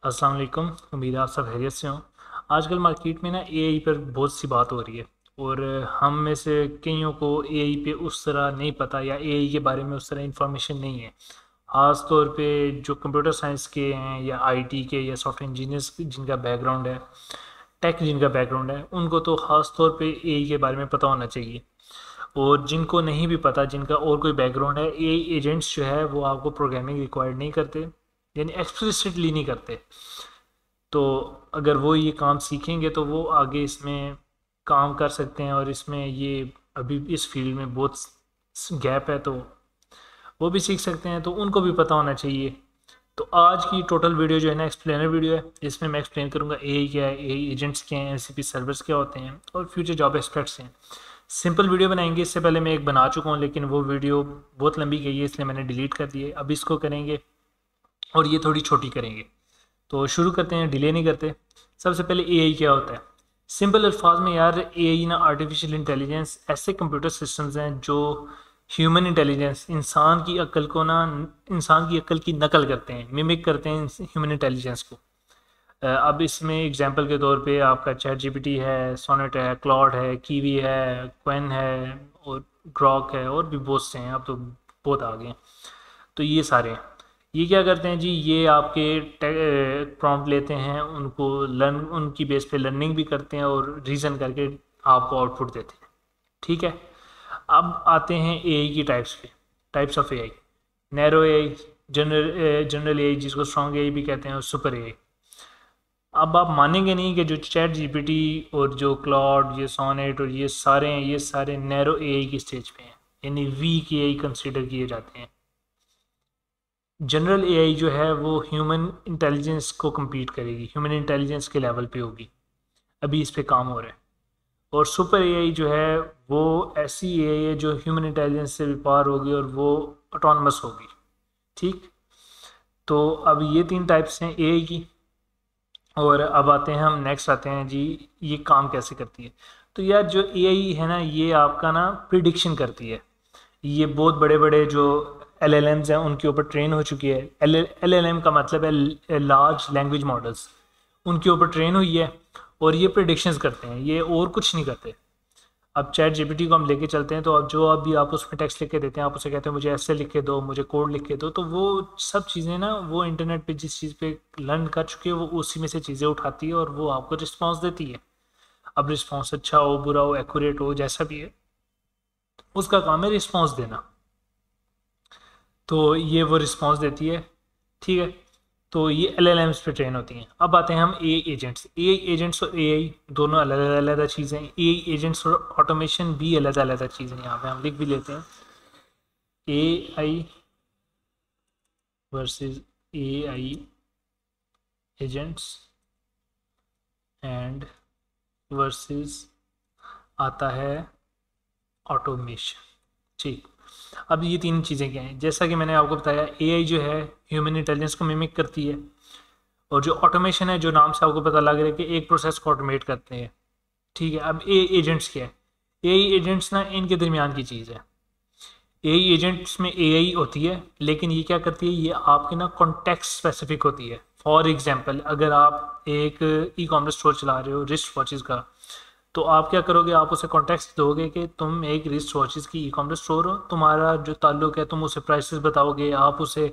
अस्सलाम वालेकुम। उम्मीद है आप सब खैरियत से हों। आजकल मार्केट में ना एआई पर बहुत सी बात हो रही है और हम में से कईयों को एआई पे उस तरह नहीं पता या एआई के बारे में उस तरह इंफॉर्मेशन नहीं है। ख़ास तौर पे जो कंप्यूटर साइंस के हैं या आईटी के या सॉफ्टवेयर इंजीनियर्स जिनका बैकग्राउंड है, टेक जिनका बैकग्राउंड है, उनको तो ख़ास तौर पे एआई के बारे में पता होना चाहिए। और जिनको नहीं भी पता, जिनका और कोई बैकग्राउंड है, एआई एजेंट्स जो है वो आपको प्रोग्रामिंग रिक्वायर्ड नहीं करते, यानी एक्सप्लिसिटली नहीं करते। तो अगर वो ये काम सीखेंगे तो वो आगे इसमें काम कर सकते हैं और इसमें ये अभी इस फील्ड में बहुत गैप है, तो वो भी सीख सकते हैं, तो उनको भी पता होना चाहिए। तो आज की टोटल वीडियो जो है ना एक्सप्लेनर वीडियो है, जिसमें मैं एक्सप्लेन करूँगा एआई क्या है, एआई एजेंट्स क्या हैं, एससीपी सर्वर्स क्या होते हैं और फ्यूचर जॉब एक्सपेक्ट्स हैं। सिंपल वीडियो बनाएंगे। इससे पहले मैं एक बना चुका हूँ लेकिन वो वीडियो बहुत लंबी गई है, इसलिए मैंने डिलीट कर दी है। अब इसको करेंगे और ये थोड़ी छोटी करेंगे। तो शुरू करते हैं, डिले नहीं करते। सबसे पहले एआई क्या होता है। सिंपल अल्फाज में यार, एआई ना आर्टिफिशियल इंटेलिजेंस ऐसे कंप्यूटर सिस्टम्स हैं जो ह्यूमन इंटेलिजेंस, इंसान की अक्ल को ना, इंसान की अक्ल की नकल करते हैं, मिमिक करते हैं ह्यूमन इंटेलिजेंस को। अब इसमें एग्जांपल के तौर पे आपका चैट जीपीटी है, सोनेट है, क्लॉड है, कीवी है, क्वेन है और ग्रॉक है और भी बहुत से हैं, अब तो बहुत आ गए हैं। तो ये सारे हैं। ये क्या करते हैं जी, ये आपके प्रॉम्प्ट लेते हैं, उनको लर्न, उनकी बेस पे लर्निंग भी करते हैं और रीज़न करके आपको आउटपुट देते हैं। ठीक है। अब आते हैं एआई की टाइप्स पे। Types of AI: narrow AI, general AI जिसको स्ट्रॉन्ग एआई भी कहते हैं, और सुपर एआई। अब आप मानेंगे नहीं कि जो चैट जीपीटी और जो क्लॉड, ये सोनेट और ये सारे हैं, ये सारे नैरो एआई की स्टेज पे हैं, यानी वीक एआई कंसीडर किए जाते हैं। जनरल एआई जो है वो ह्यूमन इंटेलिजेंस को compete करेगी, ह्यूमन इंटेलिजेंस के लेवल पे होगी, अभी इस पे काम हो रहा है। और सुपर एआई जो है वो ऐसी एआई है जो ह्यूमन इंटेलिजेंस से भी पार होगी और वो ऑटोनमस होगी। ठीक। तो अब ये तीन टाइप्स हैं एआई की। और अब आते हैं, हम नेक्स्ट आते हैं जी, ये काम कैसे करती है। तो यार जो एआई है ना, ये आपका ना प्रिडिक्शन करती है। ये बहुत बड़े बड़े जो एलएलएम्स हैं उनके ऊपर ट्रेन हो चुकी है। एलएलएम का मतलब है लार्ज लैंग्वेज मॉडल्स, उनके ऊपर ट्रेन हुई है और ये प्रिडिक्शंस करते हैं, ये और कुछ नहीं करते। अब चैट जीपीटी को हम लेके चलते हैं, तो अब जो अभी आप उसमें टेक्स्ट लिख के देते हैं, आप उसे कहते हैं मुझे ऐसे लिख के दो, मुझे कोड लिख के दो, तो वो सब चीज़ें ना, वो इंटरनेट पे जिस चीज़ पे लर्न कर चुकी है वो उसी में से चीज़ें उठाती है और वो आपको रिस्पॉन्स देती है। अब रिस्पॉन्स अच्छा हो, बुरा हो, एक्यूरेट हो, जैसा भी है, उसका काम है रिस्पॉन्स देना। तो ये वो रिस्पॉन्स देती है। ठीक है। तो ये एलएलएम्स पे ट्रेन होती हैं। अब आते हैं हम एआई एजेंट्स। एआई एजेंट्स और एआई दोनों अलग अलग चीज़ें हैं। एआई एजेंट्स और ऑटोमेशन भी अलग अलग चीज़ें हैं, यहाँ पे हम लिख भी लेते हैं। AI versus AI agents and versus आता है ऑटोमेशन। ठीक। अब ये तीन चीज़ें क्या हैं, जैसा कि मैंने आपको बताया, एआई जो है ह्यूमन इंटेलिजेंस को मिमिक करती है, और जो ऑटोमेशन है, जो नाम से आपको पता लग रहा है कि एक प्रोसेस को ऑटोमेट करते हैं। ठीक है। अब ए एजेंट्स क्या है। एआई एजेंट्स ना इनके दरमियान की चीज़ है। एआई एजेंट्स में एआई होती है, लेकिन ये क्या करती है, ये आपके ना कॉन्टेक्स्ट स्पेसिफिक होती है। फॉर एग्जांपल, अगर आप एक ई कॉमर्स स्टोर चला रहे हो रिस्ट वॉचेस का, तो आप क्या करोगे, आप उसे कॉन्टेक्स्ट दोगे कि तुम एक रिस्ट वॉचेस की ई कॉमर्स स्टोर हो, तुम्हारा जो ताल्लुक है, तुम उसे प्राइसेस बताओगे, आप उसे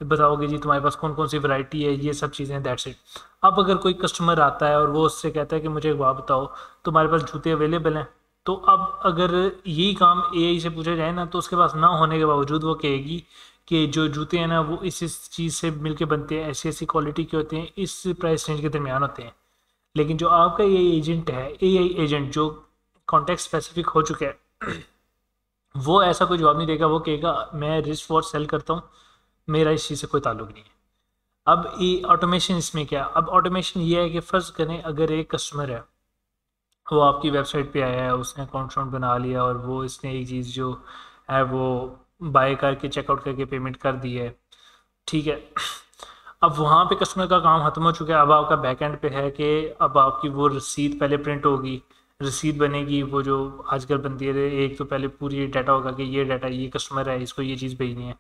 बताओगे जी तुम्हारे पास कौन कौन सी वैरायटी है, ये सब चीज़ें, दैट्स इट। अब अगर कोई कस्टमर आता है और वो उससे कहता है कि मुझे एक बात बताओ, तुम्हारे पास जूते अवेलेबल हैं, तो अब अगर यही काम एआई से पूछा जाए ना, तो उसके पास ना होने के बावजूद वो कहेगी कि जो जूते हैं ना वो इस चीज़ से मिलके बनते हैं, ऐसी ऐसी क्वालिटी के होते हैं, इस प्राइस रेंज के दरमियान होते हैं। लेकिन जो आपका ये एजेंट है, एआई एजेंट जो कॉन्टेक्स्ट स्पेसिफिक हो चुका है, वो ऐसा कोई जवाब नहीं देगा। वो कहेगा मैं रिस्ट वॉच सेल करता हूँ, मेरा इस चीज़ से कोई ताल्लुक नहीं है। अब ये ऑटोमेशन इसमें क्या, अब ऑटोमेशन ये है कि फ़र्ज़ करें अगर एक कस्टमर है, वो आपकी वेबसाइट पे आया है, उसने अकाउंट बना लिया और वो इसने एक चीज़ जो है वो बाय करके चेकआउट करके पेमेंट कर दी है। ठीक है। अब वहाँ पे कस्टमर का काम खत्म हो चुका है। अब आपका बैक एंड पे है कि अब आपकी वो रसीद पहले प्रिंट होगी, रसीद बनेगी, वो जो आजकल बनती है, एक तो पहले पूरी डाटा होगा कि ये डाटा, ये कस्टमर है, इसको ये चीज़ भेजनी है,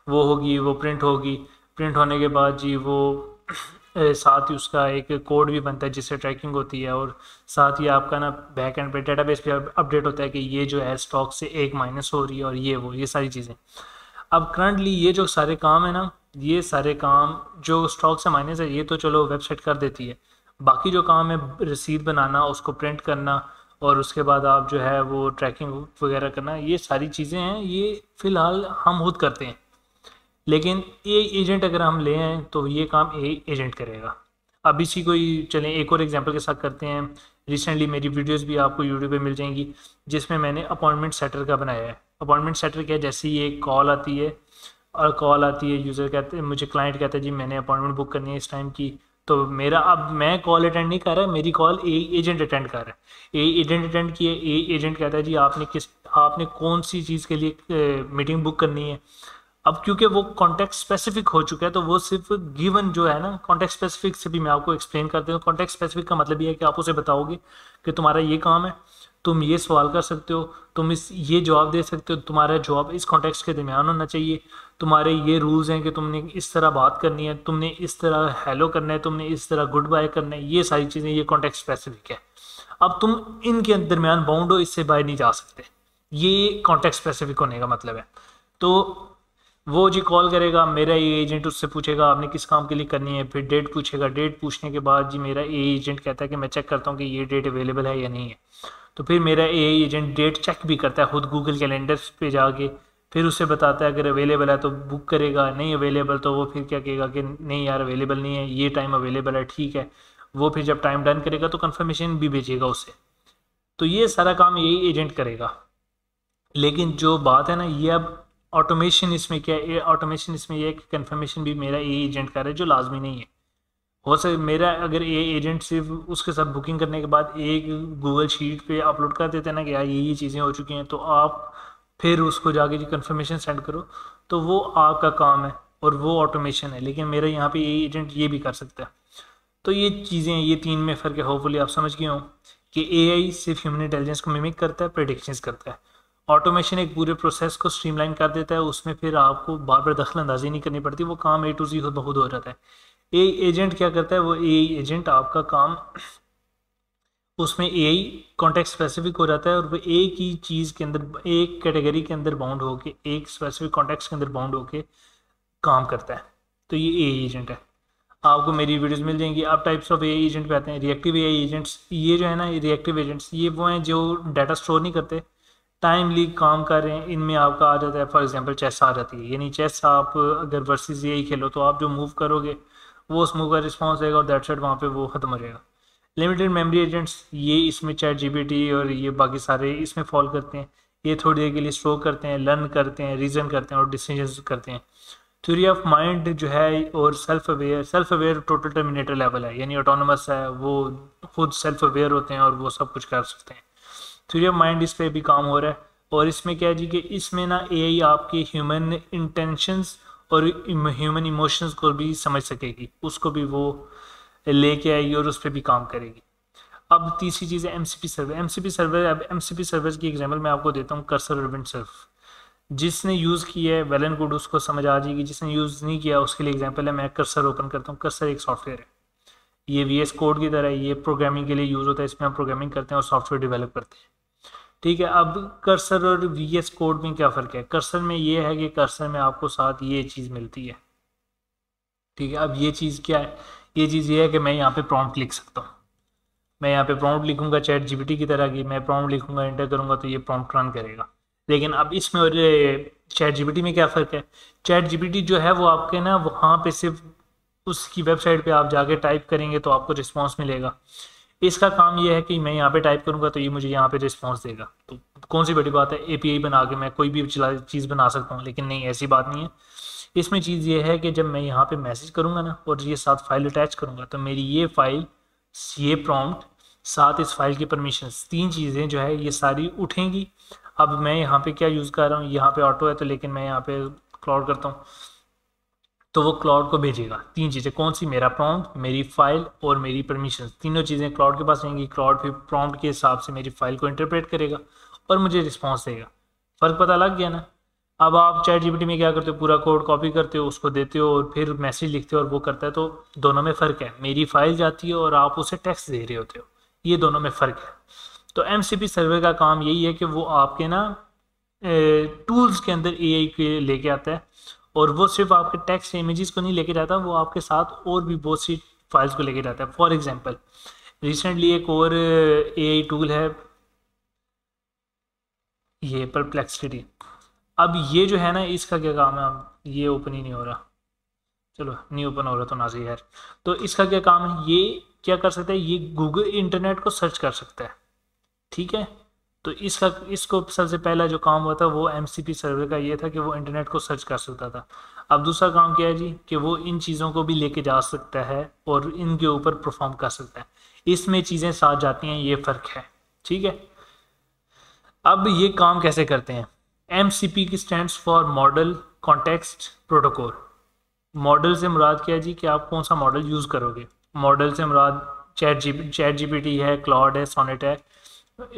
वो होगी, वो प्रिंट होगी। प्रिंट होने के बाद जी वो साथ ही उसका एक कोड भी बनता है जिससे ट्रैकिंग होती है, और साथ ही आपका ना बैक एंड पे डेटाबेस पे अपडेट होता है कि ये जो है स्टॉक से एक माइनस हो रही है, और ये सारी चीज़ें। अब करंटली ये जो सारे काम है ना, ये सारे काम जो स्टॉक से माइनस है ये तो चलो वेबसाइट कर देती है, बाकी जो काम है रसीद बनाना, उसको प्रिंट करना, और उसके बाद आप जो है वो ट्रैकिंग वगैरह करना, ये सारी चीज़ें हैं, ये फ़िलहाल हम खुद करते हैं। लेकिन ए एजेंट अगर हम ले आए तो ये काम ए एजेंट करेगा। अब इसी को ही चलें एक और एग्जांपल के साथ करते हैं। रिसेंटली मेरी वीडियोस भी आपको यूट्यूब पे मिल जाएंगी जिसमें मैंने अपॉइंटमेंट सेटर का बनाया है। अपॉइंटमेंट सेटर क्या है, जैसे ही एक कॉल आती है, और कॉल आती है यूज़र कहते हैं, मुझे क्लाइंट कहता है जी मैंने अपॉइंटमेंट बुक करनी है इस टाइम की, तो मेरा अब मैं कॉल अटेंड नहीं कर रहा, मेरी कॉल ए एजेंट अटेंड कर रहा है। ए एजेंट अटेंड किए, ए एजेंट कहता है जी आपने कौन सी चीज़ के लिए मीटिंग बुक करनी है। अब क्योंकि वो कॉन्टेक्स्ट स्पेसिफिक हो चुका है तो वो सिर्फ गिवन जो है ना, कॉन्टेक्स्ट स्पेसिफिक से भी मैं आपको एक्सप्लेन करती हूँ। कॉन्टेक्स्ट स्पेसिफिक का मतलब ये है कि आप उसे बताओगे कि तुम्हारा ये काम है, तुम ये सवाल कर सकते हो, तुम ये जवाब दे सकते हो, तुम्हारा जवाब इस कॉन्टेक्स्ट के दरमियान होना चाहिए, तुम्हारे ये रूल्स हैं कि तुमने इस तरह बात करनी है, तुमने इस तरह हेलो करना है, तुमने इस तरह गुड बाय करना है, ये सारी चीज़ें ये कॉन्टेक्स्ट स्पेसिफिक है। अब तुम इनके दरमियान बाउंड हो, इससे बाहर नहीं जा सकते, ये कॉन्टेक्स्ट स्पेसिफिक होने का मतलब है। तो वो जी कॉल करेगा, मेरा ये एजेंट उससे पूछेगा आपने किस काम के लिए करनी है, फिर डेट पूछेगा, डेट पूछने के बाद जी मेरा ए एजेंट कहता है कि मैं चेक करता हूँ कि ये डेट अवेलेबल है या नहीं है, तो फिर मेरा ए एजेंट डेट चेक भी करता है खुद गूगल कैलेंडर पे जाके, फिर उसे बताता है अगर अवेलेबल है तो बुक करेगा, नहीं अवेलेबल तो वो फिर क्या कहेगा कि नहीं यार अवेलेबल नहीं है, ये टाइम अवेलेबल है, ठीक है। वो फिर जब टाइम डन करेगा तो कन्फर्मेशन भी भेजेगा उसे। तो ये सारा काम यही एजेंट करेगा। लेकिन जो बात है ना, ये अब ऑटोमेशन इसमें क्या है, ऑटोमेशन इसमें ये है कि कन्फर्मेशन भी मेरा ए एजेंट कर रहा है, जो लाजमी नहीं है। हो सके मेरा अगर ए एजेंट सिर्फ उसके साथ बुकिंग करने के बाद एक गूगल शीट पे अपलोड कर देते हैं ना कि यार ये चीज़ें हो चुकी हैं, तो आप फिर उसको जाके जी कन्फर्मेशन सेंड करो, तो वो आपका काम है और वो ऑटोमेशन है। लेकिन मेरा यहाँ पे ए एजेंट ये भी कर सकता है। तो ये चीज़ें, ये तीन में फ़र्क है। होपफुली आप समझ गए हो कि एआई सिर्फ ह्यूमन इंटेलिजेंस को मिमिक करता है, प्रेडिक्शंस करता है। ऑटोमेशन एक पूरे प्रोसेस को स्ट्रीमलाइन कर देता है, उसमें फिर आपको बार बार दखल अंदाजी नहीं करनी पड़ती, वो काम ए टू जी खुद ब खुद हो जाता है। ए एजेंट क्या करता है, वो ए एजेंट आपका काम, उसमें एआई कॉन्टेक्स्ट स्पेसिफिक हो जाता है, और वो एक ही चीज़ के अंदर, एक कैटेगरी के अंदर बाउंड होके, एक स्पेसिफिक कॉन्टेक्स्ट के अंदर बाउंड होके काम करता है। तो ये ए एजेंट है। आपको मेरी वीडियोस मिल जाएंगी। आप टाइप्स ऑफ एआई एजेंट पे आते हैं, रिएक्टिव एआई एजेंट्स। ये जो है ना, रिएक्टिव एजेंट्स ये वो हैं जो डाटा स्टोर नहीं करते, टाइमली काम कर रहे हैं। इनमें आपका आ जाता है, फॉर एग्जांपल चेस आ जाती है, यानी चेस आप अगर वर्सेस एआई खेलो तो आप जो मूव करोगे वो उस मूव का रिस्पॉन्स देगा, और दैट सेट वहाँ पे वो ख़त्म हो जाएगा। लिमिटेड मेमोरी एजेंट्स, ये इसमें चैट जीपीटी और ये बाकी सारे इसमें फॉल करते हैं। ये थोड़ी देर के लिए स्टोर करते हैं, लर्न करते हैं, रीजन करते हैं और डिसीजन करते हैं। थ्योरी ऑफ माइंड जो है, और self aware total terminator level है, यानी ऑटोनोमस है, वो खुद सेल्फ अवेयर होते हैं और वो सब कुछ कर सकते हैं। थ्योरी ऑफ माइंड इस पर भी काम हो रहा है। और इसमें क्या है जी कि इसमें ना एआई आपके ह्यूमन इंटेंशंस और ह्यूमन इमोशंस को भी समझ सकेगी, उसको भी वो लेके आएगी और उस पर भी काम करेगी। अब तीसरी चीज़ है एमसीपी सर्वर। एमसीपी सर्वर, अब एमसीपी सर्वर की एग्जांपल मैं आपको देता हूँ, कर्सर और विंडसर्फ। जिसने यूज़ किया है वेल एंड गुड, उसको समझ आ जाएगी। जिसने यूज़ नहीं किया उसके लिए एग्जांपल है, मैं कर्सर ओपन करता हूँ। कर्सर एक सॉफ्टवेयर है, ये वीएस कोड की तरह है, ये प्रोग्रामिंग के लिए यूज़ होता है। इसमें हम प्रोग्रामिंग करते हैं और सॉफ्टवेयर डेवलप करते हैं, ठीक है। अब कर्सर और वीएस कोड में क्या फ़र्क है? कर्सर में ये है कि कर्सर में आपको साथ ये चीज़ मिलती है, ठीक है। अब ये चीज़ क्या है? ये चीज़ ये है कि मैं यहाँ पे प्रॉम्प्ट लिख सकता हूँ। मैं यहाँ पे प्रॉम्प्ट लिखूंगा चैट जीपीटी की तरह की, मैं प्रॉम्प्ट लिखूंगा, एंटर करूंगा तो ये प्रॉम्प्ट रन करेगा। लेकिन अब इसमें और चैट जीपीटी में क्या फ़र्क है? चैट जीपीटी जो है वो आपके ना वहाँ पे सिर्फ उसकी वेबसाइट पे आप जाके टाइप करेंगे तो आपको रिस्पॉन्स मिलेगा। इसका काम ये है कि मैं यहाँ पे टाइप करूँगा तो ये मुझे यहाँ पे रिस्पॉन्स देगा। तो कौन सी बड़ी बात है, एपीआई बना के मैं कोई भी चीज़ बना सकता हूँ। लेकिन नहीं, ऐसी बात नहीं है। इसमें चीज़ ये है कि जब मैं यहाँ पे मैसेज करूँगा ना और ये साथ फाइल अटैच करूँगा, तो मेरी ये फाइल, ये प्रॉम्प्ट, साथ इस फाइल की परमिशंस, तीन चीज़ें जो है ये सारी उठेंगी। अब मैं यहाँ पे क्या यूज़ कर रहा हूँ, यहाँ पे ऑटो है तो, लेकिन मैं यहाँ पे क्लाउड करता हूँ तो वो क्लाउड को भेजेगा। तीन चीज़ें कौन सी? मेरा प्रॉम्प्ट, मेरी फाइल और मेरी परमिशंस, तीनों चीज़ें क्लाउड के पास रहेंगी। क्लाउड फिर प्रॉम्प्ट के हिसाब से मेरी फाइल को इंटरप्रेट करेगा और मुझे रिस्पॉन्स देगा। फ़र्क पता लग गया ना? अब आप चैट जीपीटी में क्या करते हो, पूरा कोड कॉपी करते हो, उसको देते हो और फिर मैसेज लिखते हो और वो करता है। तो दोनों में फ़र्क है, मेरी फाइल जाती है और आप उसे टेक्स्ट दे रहे होते हो, ये दोनों में फ़र्क है। तो एमसीपी सर्वर का काम यही है कि वो आपके ना टूल्स के अंदर एआई के लेके आता है, और वो सिर्फ आपके टेक्स्ट इमेजेस को नहीं लेके जाता, वो आपके साथ और भी बहुत सी फाइल्स को लेके जाता है। फॉर एग्जांपल रिसेंटली एक और एआई टूल है, ये परप्लेक्सिटी। अब ये जो है ना, इसका क्या काम है, अब ये ओपन ही नहीं हो रहा, चलो नहीं ओपन हो रहा तो ना सही यार। तो इसका क्या काम है, ये क्या कर सकता है, ये गूगल इंटरनेट को सर्च कर सकता है, ठीक है। तो इसको सबसे पहला जो काम हुआ था वो एमसीपी सर्वर का ये था कि वो इंटरनेट को सर्च कर सकता था। अब दूसरा काम क्या है जी, कि वो इन चीज़ों को भी लेके जा सकता है और इनके ऊपर परफॉर्म कर सकता है। इसमें चीज़ें साथ जाती हैं, ये फ़र्क है, ठीक है। अब ये काम कैसे करते हैं, एम सी पी की stands for model context protocol. Model से मुराद क्या है जी, कि आप कौन सा मॉडल यूज़ करोगे। मॉडल से मुराद चैट जीपीटी है, क्लाउड है, सोनेट है,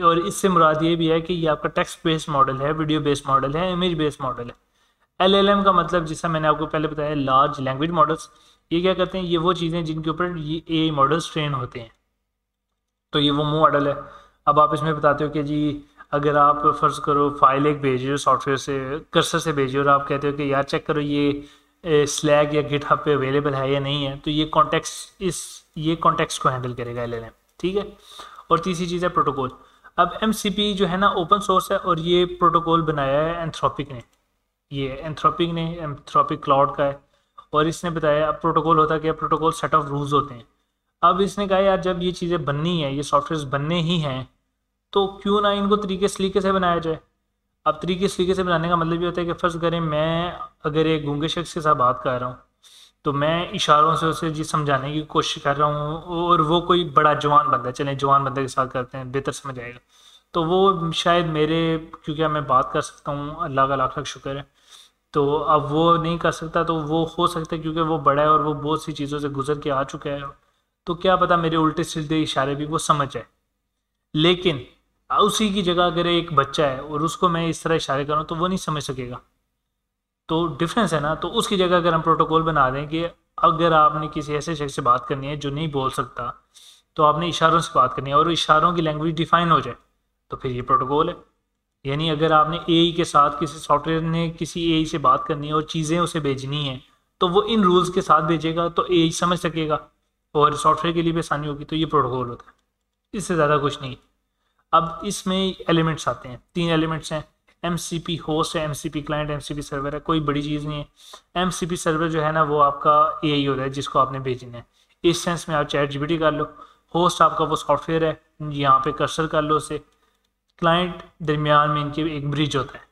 और इससे मुराद ये भी है कि ये आपका टेक्स्ट बेस्ड मॉडल है, वीडियो बेस्ड मॉडल है, इमेज बेस्ड मॉडल है। एलएलएम का मतलब, जैसा मैंने आपको पहले बताया, लार्ज लैंग्वेज मॉडल्स। ये क्या करते हैं, ये वो चीज़ें जिनके ऊपर ये एआई मॉडल्स ट्रेन होते हैं। तो ये वो मॉडल है। अब आप इसमें बताते हो कि जी अगर आप फ़र्ज़ करो फाइल एक भेज रहे हो सॉफ्टवेयर से, कर्सर से भेज रहे हो, और आप कहते हो कि यार चेक करो ये स्लैग या गिटहब पे अवेलेबल है या नहीं है, तो ये कॉन्टेक्स्ट को हैंडल करेगा एलएलएम, ठीक है। और तीसरी चीज़ है प्रोटोकॉल। अब एमसीपी जो है ना ओपन सोर्स है, और ये प्रोटोकॉल बनाया है एंथ्रोपिक ने, एंथ्रोपिक क्लाउड का है। और इसने बताया अब प्रोटोकॉल होता है क्या, प्रोटोकॉल सेट ऑफ रूल्स होते हैं। अब इसने कहा यार जब ये चीज़ें बननी है, ये सॉफ्टवेयर बनने ही हैं, तो क्यों ना इनको तरीके सलीके से बनाया जाए। अब तरीके सलीके से बनाने का मतलब ये होता है कि फ़र्ज़ करें मैं अगर एक गूंगे शख्स के साथ बात कर रहा हूँ, तो मैं इशारों से उसे जी समझाने की कोशिश कर रहा हूँ, और वो कोई बड़ा जवान बंदा है, चलें जवान बंदे के साथ करते हैं, बेहतर समझ आएगा। तो वो शायद मेरे, क्योंकि अब मैं बात कर सकता हूँ, अल्लाह का लाख लाख शुक्र है, तो अब वो नहीं कर सकता, तो वो हो सकता है क्योंकि वो बड़ा है और वो बहुत सी चीज़ों से गुजर के आ चुका है, तो क्या पता मेरे उल्टे सीधे इशारे भी वो समझ जाए। लेकिन उसी की जगह अगर एक बच्चा है और उसको मैं इस तरह इशारे करूँ तो वो नहीं समझ सकेगा, तो डिफरेंस है ना। तो उसकी जगह अगर हम प्रोटोकॉल बना दें कि अगर आपने किसी ऐसे शख्स से बात करनी है जो नहीं बोल सकता, तो आपने इशारों से बात करनी है और इशारों की लैंग्वेज डिफाइन हो जाए, तो फिर ये प्रोटोकॉल है। यानी अगर आपने एआई के साथ, किसी सॉफ्टवेयर ने किसी एआई से बात करनी है और चीज़ें उसे भेजनी है, तो वो इन रूल्स के साथ भेजेगा, तो एआई समझ सकेगा और सॉफ्टवेयर के लिए भी आसानी होगी। तो ये प्रोटोकॉल होता है, इससे ज़्यादा कुछ नहीं। अब इसमें एलिमेंट्स आते हैं, 3 एलिमेंट्स हैं। एम सी पी होस्ट है, M C P client, M C P server है, कोई बड़ी चीज़ नहीं है। एम सी पी सर्वर जो है ना वो आपका एआई होता है जिसको आपने भेजना है। इस सेंस में आप चैट जीपीटी कर लो। होस्ट आपका वो सॉफ्टवेयर है, यहाँ पे कर्सर कर लो उसे। क्लाइंट दरमियान में इनके एक ब्रिज होता है,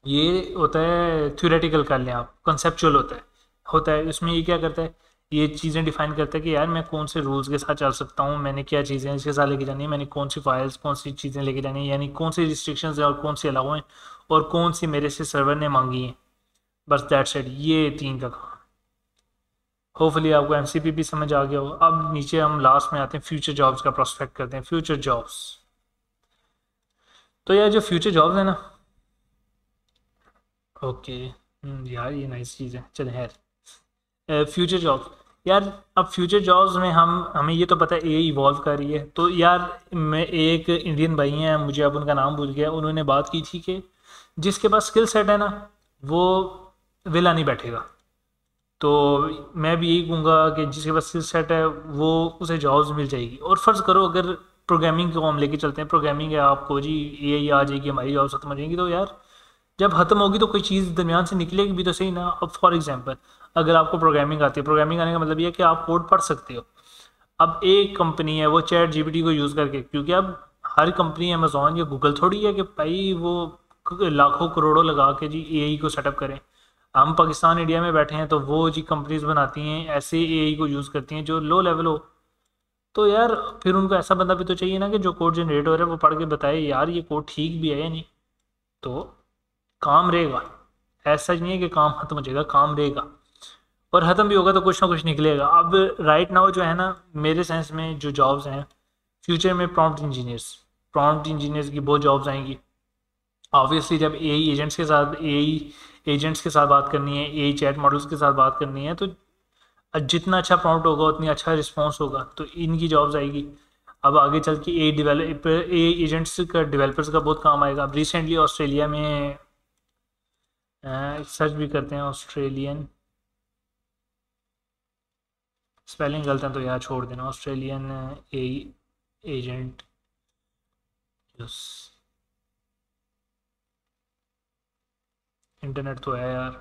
ये होता है थ्योरेटिकल कर लें आप, कंसेप्चुअल होता है इसमें ये क्या करता है, ये चीज़ें डिफाइन करता है कि यार मैं कौन से रूल्स के साथ चल सकता हूँ, मैंने क्या चीज़ें इसके साथ लेके जानी है, मैंने कौन सी फाइल्स, कौन सी चीज़ें लेके जानी है, यानी कौन सी रिस्ट्रिक्शंस हैं और कौन सी अलाउ हैं, और कौन सी मेरे से सर्वर ने मांगी है। बस दैट्स इट, ये 3 का काम। होपफुली आपको एमसीपी भी समझ आ गया हो। अब नीचे हम लास्ट में आते हैं, फ्यूचर जॉब्स का प्रोस्पेक्ट करते हैं। फ्यूचर जॉब्स, तो यार जो फ्यूचर जॉब्स है ना, ओके यार ये नाइस चीज़ है, चलें यार फ्यूचर जॉब्स। यार अब फ्यूचर जॉब्स में हमें ये तो पता है एआई इवॉल्व कर रही है। तो यार मैं, एक इंडियन भाई हैं, मुझे अब उनका नाम भूल गया, उन्होंने बात की थी कि जिसके पास स्किल सेट है ना वो वेला नहीं बैठेगा। तो मैं भी यही कहूँगा कि जिसके पास स्किल सेट है वो उसे जॉब्स मिल जाएगी। और फ़र्ज़ करो अगर प्रोग्रामिंग को हम लेके चलते हैं, प्रोग्रामिंग है आपको जी एआई आ जाएगी, हमारी जॉब्स खत्म हो जाएंगी, तो यार जब ख़त्म होगी तो कोई चीज़ दरमियान से निकलेगी भी तो सही ना। अब फॉर एग्जांपल अगर आपको प्रोग्रामिंग आती है, प्रोग्रामिंग आने का मतलब ये है कि आप कोड पढ़ सकते हो। अब एक कंपनी है वो चैट जीपीटी को यूज़ करके, क्योंकि अब हर कंपनी अमेजोन या गूगल थोड़ी है कि भाई वो लाखों करोड़ों लगा के जी एआई को सेटअप करें। हम पाकिस्तान इंडिया में बैठे हैं तो वो जी कंपनीज बनाती हैं ऐसे एआई को यूज़ करती हैं जो लो लेवल हो। तो यार फिर उनको ऐसा बंदा भी तो चाहिए ना कि जो कोड जनरेट हो रहा है वो पढ़ के बताए यार ये कोड ठीक भी है या नहीं। तो काम रहेगा, ऐसा नहीं है कि काम खत्म हो जाएगा, काम रहेगा, और ख़त्म भी होगा तो कुछ ना कुछ निकलेगा। अब राइट नाउ जो है ना, मेरे सेंस में जो जॉब्स हैं फ्यूचर में, प्रॉम्प्ट इंजीनियर्स की बहुत जॉब्स आएंगी। ऑब्वियसली जब ए आई एजेंट्स के साथ बात करनी है, ए आई चैट मॉडल्स के साथ बात करनी है, तो जितना अच्छा प्रॉम्प्ट होगा उतनी अच्छा रिस्पॉन्स होगा, तो इनकी जॉब्स आएगी। अब आगे चल के ए एजेंट्स का डेवलपर्स का बहुत काम आएगा। अब रिसेंटली ऑस्ट्रेलिया में सर्च भी करते हैं ऑस्ट्रेलियन, स्पेलिंग गलत है तो यार छोड़ देना, Australian a agent yes, internet तो है यार।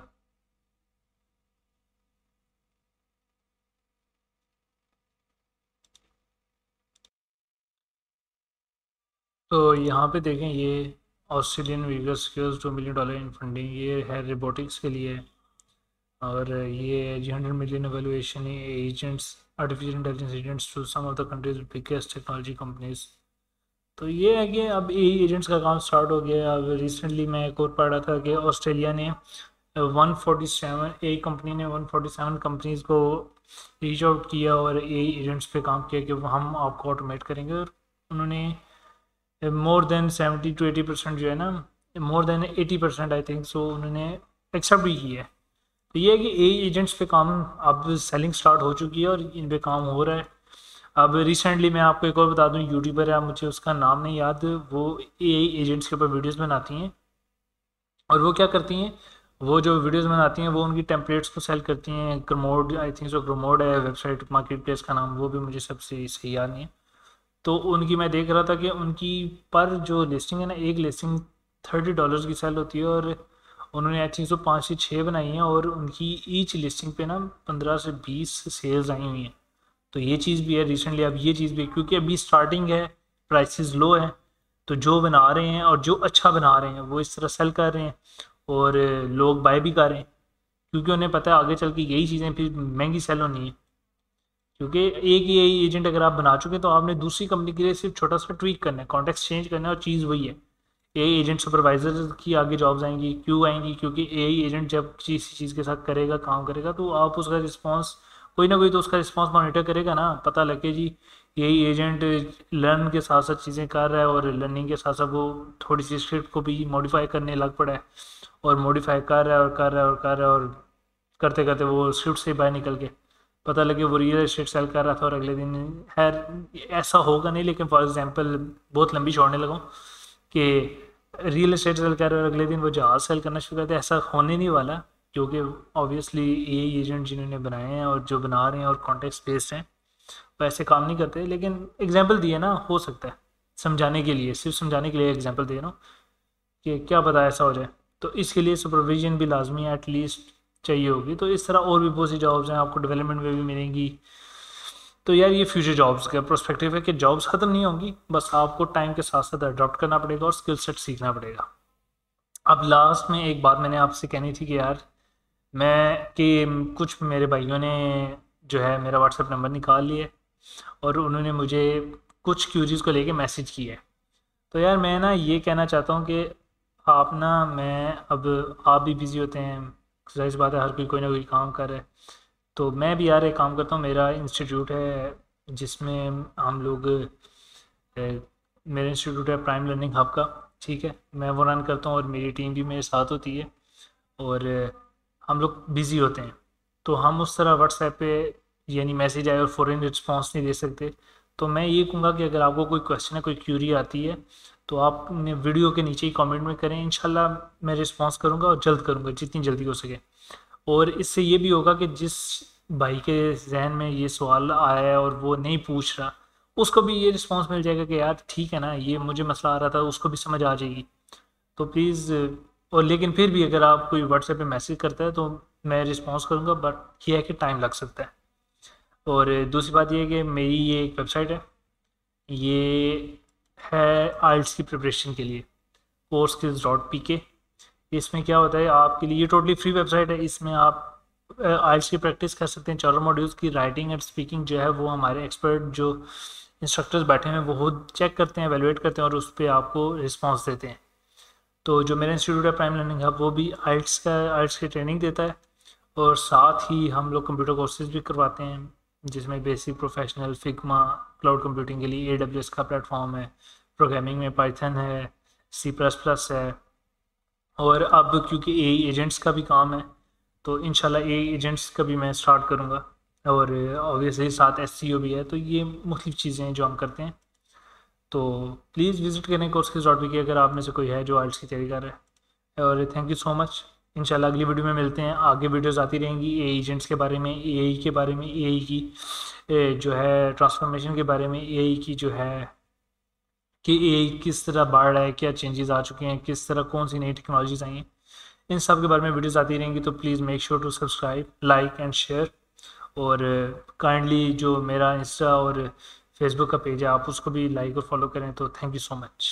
तो यहाँ पे देखें, ये ऑस्ट्रेलियन वीगर स्किल्स $2 मिलियन इन फंडिंग, ये है रोबोटिक्स के लिए। और ये जी 100 million evaluation agents, artificial intelligence agents to some of the country's biggest technology companies. तो ये है कि अब ए एजेंट्स का काम स्टार्ट हो गया। अब रिसेंटली मैं एक और पढ़ा था कि ऑस्ट्रेलिया ने 147 ए कंपनी ने 147 कंपनीज को रीच आउट किया और ए एजेंट्स पे काम किया कि हम आपको ऑटोमेट करेंगे। और उन्होंने मोर देन 70 to 80% जो है ना, more than 80% I think so, उन्होंने एक्सेप्ट भी किया है। तो ये है कि ए एजेंट्स पे काम अब सेलिंग स्टार्ट हो चुकी है और इन पे काम हो रहा है। अब रिसेंटली मैं आपको एक और बता दूं, यूट्यूबर है, मुझे उसका नाम नहीं याद, वो ए एजेंट्स के ऊपर वीडियोस बनाती हैं। और वो क्या करती हैं, वो जो वीडियोस बनाती हैं वो उनकी टेम्पलेट्स को सेल करती हैं। क्रमोड आई थिंक सो, क्रमोड है वेबसाइट, मार्केट प्लेस का नाम, वो भी मुझे सबसे सही याद नहीं है। तो उनकी मैं देख रहा था कि उनकी पर जो लिस्टिंग है ना, एक लिस्टिंग $30 की सेल होती है। और उन्होंने आई थिंक सो 5 से 6 बनाई हैं और उनकी ईच लिस्टिंग पे ना 15 से 20 सेल्स आई हुई हैं। तो ये चीज़ भी है रिसेंटली। अब ये चीज़ भी, क्योंकि अभी स्टार्टिंग है, प्राइसेस लो हैं, तो जो बना रहे हैं और जो अच्छा बना रहे हैं वो इस तरह सेल कर रहे हैं और लोग बाय भी कर रहे हैं, क्योंकि उन्हें पता है आगे चल के यही चीज़ें फिर महंगी सेल होनी है। क्योंकि एक ही एजेंट अगर आप बना चुके तो आपने दूसरी कंपनी के लिए सिर्फ छोटा सा ट्वीक करना है, कॉन्टेक्ट चेंज करना है और चीज़ वही है। ए एजेंट सुपरवाइजर की आगे जॉब्स आएंगी, क्यों आएंगी, क्योंकि ए एजेंट जब किसी चीज़ के साथ करेगा, काम करेगा, तो आप उसका रिस्पॉन्स, कोई ना कोई तो उसका रिस्पॉन्स मॉनिटर करेगा ना, पता लगे जी यही एजेंट लर्न के साथ साथ चीज़ें कर रहा है और लर्निंग के साथ साथ वो थोड़ी सी स्क्रिप्ट को भी मॉडिफाई करने लग पड़ा है और मॉडिफाई कर रहा है और कर रहा है और कर रहा है, और करते करते वो स्क्रिप्ट से बाहर निकल के पता लगे वो रियल एस्टेट सेल कर रहा था और अगले दिन, खैर ऐसा होगा नहीं, लेकिन फॉर एग्जांपल बहुत लंबी छोड़ने लगा कि रियल एस्टेट सेल कर रहा है और अगले दिन वो जहाज़ सेल करना शुरू करते, ऐसा होने नहीं वाला। क्योंकि ऑब्वियसली ये एजेंट जिन्होंने बनाए हैं और जो बना रहे हैं और कॉन्टेक्स्ट बेस्ड हैं वो ऐसे काम नहीं करते। लेकिन एग्जाम्पल दिए ना, हो सकता है समझाने के लिए, सिर्फ समझाने के लिए एग्जाम्पल दे रहा हूँ कि क्या पता ऐसा हो जाए। तो इसके लिए सुपरविजन भी लाजमी है, एटलीस्ट चाहिए होगी। तो इस तरह और भी बहुत सी जॉब्स हैं, आपको डेवलपमेंट में भी मिलेंगी। तो यार ये फ्यूचर जॉब्स का प्रोस्पेक्टिव है कि जॉब्स ख़त्म नहीं होंगी, बस आपको टाइम के साथ साथ अडॉप्ट करना पड़ेगा और स्किल सेट सीखना पड़ेगा। अब लास्ट में एक बात मैंने आपसे कहनी थी कि यार मैं कि कुछ मेरे भाइयों ने जो है मेरा व्हाट्सएप नंबर निकाल लिया और उन्होंने मुझे कुछ क्यूरीज़ को लेके मैसेज किया है। तो यार मैं ना ये कहना चाहता हूँ कि आप ना, मैं अब आप भी बिज़ी होते हैं, जाहिर सी बात है, हर कोई ना कोई काम कर रहा है। तो मैं भी यार एक काम करता हूँ, मेरा इंस्टीट्यूट है जिसमें हम लोग मेरा इंस्टीट्यूट है प्राइम लर्निंग हब का, ठीक है, मैं वो रन करता हूँ और मेरी टीम भी मेरे साथ होती है। और हम लोग बिज़ी होते हैं, तो हम उस तरह व्हाट्सएप पे यानी मैसेज आए और फ़ौरन रिस्पॉन्स नहीं दे सकते। तो मैं ये कहूँगा कि अगर आपको कोई क्वेश्चन है, कोई क्यूरी आती है, तो आप वीडियो के नीचे ही कमेंट में करें, इंशाल्लाह मैं रिस्पॉन्स करूँगा और जल्द करूँगा जितनी जल्दी हो सके। और इससे ये भी होगा कि जिस भाई के जहन में ये सवाल आया है और वो नहीं पूछ रहा, उसको भी ये रिस्पॉन्स मिल जाएगा कि यार ठीक है ना, ये मुझे मसला आ रहा था, उसको भी समझ आ जाएगी। तो प्लीज़, और लेकिन फिर भी अगर आप कोई व्हाट्सएप पे मैसेज करता है तो मैं रिस्पॉन्स करूँगा, बट ये है कि टाइम लग सकता है। और दूसरी बात ये है कि मेरी ये एक वेबसाइट है, ये है आइल्स की प्रिपरेशन के लिए, courskills.pk। इसमें क्या होता है आपके लिए, ये टोटली फ्री वेबसाइट है, इसमें आप आइल्स की प्रैक्टिस कर सकते हैं। 4 मॉड्यूल्स की राइटिंग एंड स्पीकिंग जो है वो हमारे एक्सपर्ट जो इंस्ट्रक्टर्स बैठे हैं वो खुद चेक करते हैं, एवेलुएट करते हैं और उस पर आपको रिस्पॉन्स देते हैं। तो जो मेरा इंस्टीट्यूट है प्राइम लर्निंग हब, वो भी आइल्स की ट्रेनिंग देता है और साथ ही हम लोग कंप्यूटर कोर्सेज भी करवाते हैं, जिसमें basic, professional, Figma, cloud computing के लिए AWS का प्लेटफॉर्म है, प्रोग्रामिंग में पाइथन है, C++ है, और अब क्योंकि ए एजेंट्स का भी काम है तो इंशाल्लाह ए एजेंट्स का भी मैं स्टार्ट करूँगा। और ऑब्वियसली साथ एससीओ भी है, तो ये मुख्तलिफ़ चीज़ें हैं जो हम करते हैं। तो प्लीज़ विज़िट करें coursekids.pk अगर आप में से कोई है जो आइल्स की तैयारी कर रहा है। और थैंक यू सो मच। इंशाल्लाह अगली वीडियो में मिलते हैं। आगे वीडियोस आती रहेंगी ए एजेंट्स के बारे में, एआई के बारे में, एआई की जो है ट्रांसफॉर्मेशन के बारे में, एआई की जो है कि एआई किस तरह बढ़ रहा है, क्या चेंजेस आ चुके हैं, किस तरह कौन सी नई टेक्नोलॉजीज आई हैं, इन सब के बारे में वीडियोस आती रहेंगी। तो please make sure to subscribe, like and share. और काइंडली जो मेरा इंस्टा और फेसबुक का पेज है आप उसको भी लाइक और फॉलो करें। तो थैंक यू सो मच।